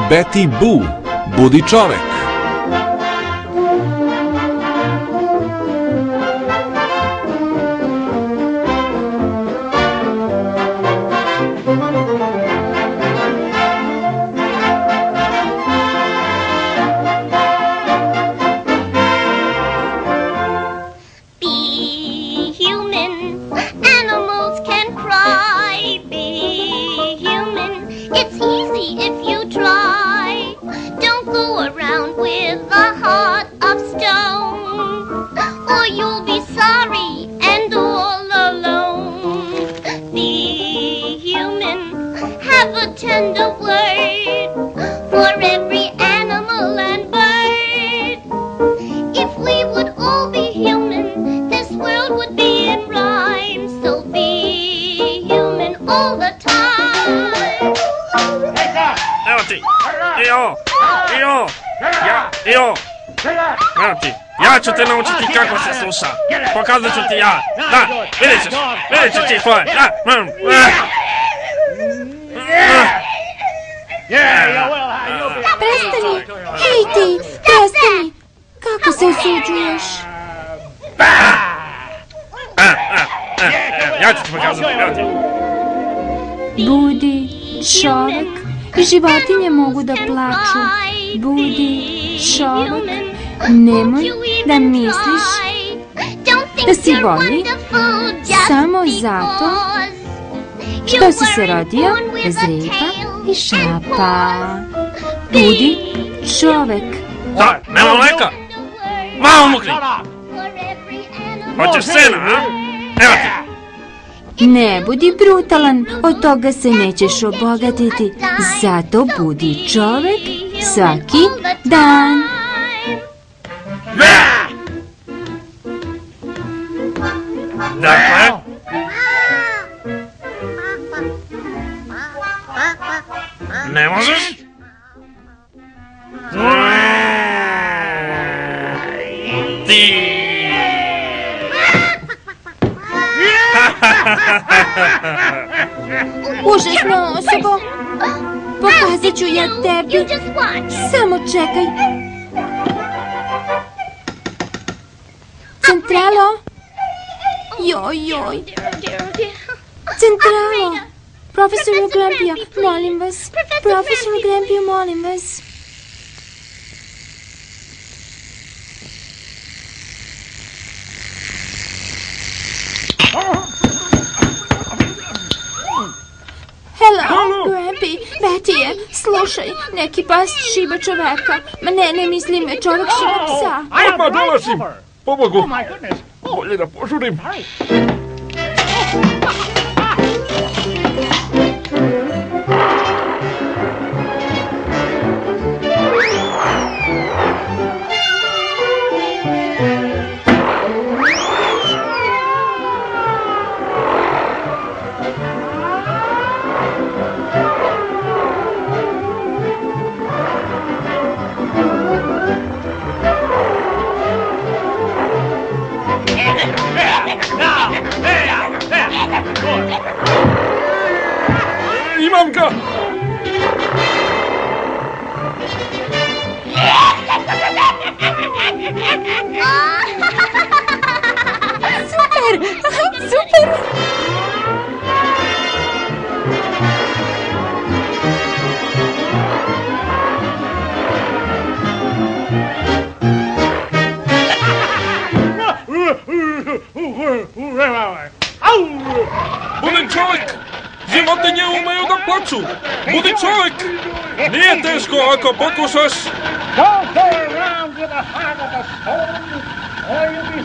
Betty Boo, budi čovek. Ja ću te naučiti kako se sluša. Pokazat ću ti ja. Da, vidjet ćeš ti svoje. Prestani, hej ti, prestani. Kako se usuđuješ? Ja ću ti pokazati, evo ti. Budi čovek i životinje mogu da plaču. Budi čovek. Nemoj da misliš da si bolji samo zato što si se rodio bez repa i šapa. Budi čovek. Da, nema mleka. Malo mukni. Hoćeš sena, a? Evo ti. Ne budi brutalan, od toga se nećeš obogatiti. Zato budi čovek svaki dan. Dakle, ne možeš? Ti. Užasna osoba. Pokazat ću ja tebi. Samo čekaj. Centralo? Joj. Centralo. Profesor Glampija, molim vas. Profesor Glampija, molim vas. Hello, Grampy, Betty je. Slušaj, neki pas šiba čoveka. Ma ne mislim, čovek šiba psa. Odmah dolazim. Pomogu. Bolje da požurim. Imam ga! Super! Budi čovjek! Životinje umeju da plaču! Budi čovjek! Nije teško ako pokušaš! Don't go around with a heart of a stone, or you'll be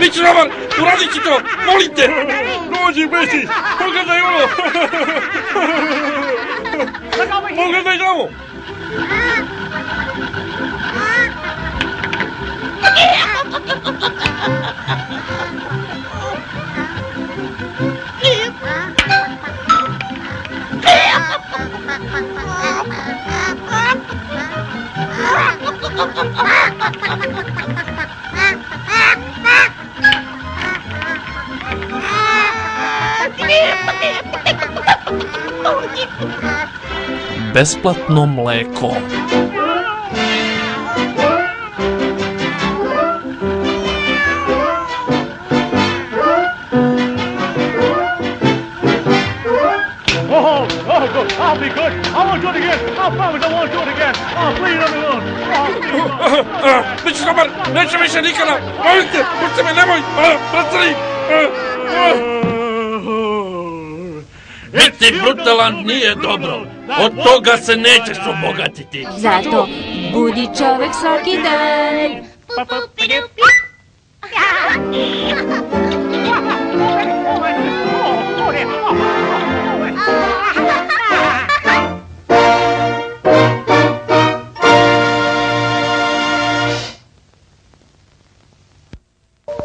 Biće dobar! Uradit ću to, molim te! Dođi, Beti, pogledaj ovo! Pogledaj ovo! Besplatno mleko. I'll be good. I won't do it again. I promise I won't do it again. Oh, please let me alone. Biću dobar, neću više nikada! Molim te, pusti me, nemoj! Prestani! Biti brutalan nije dobro. Od toga se nećeš obogatiti. Zato budi čovek svaki dan.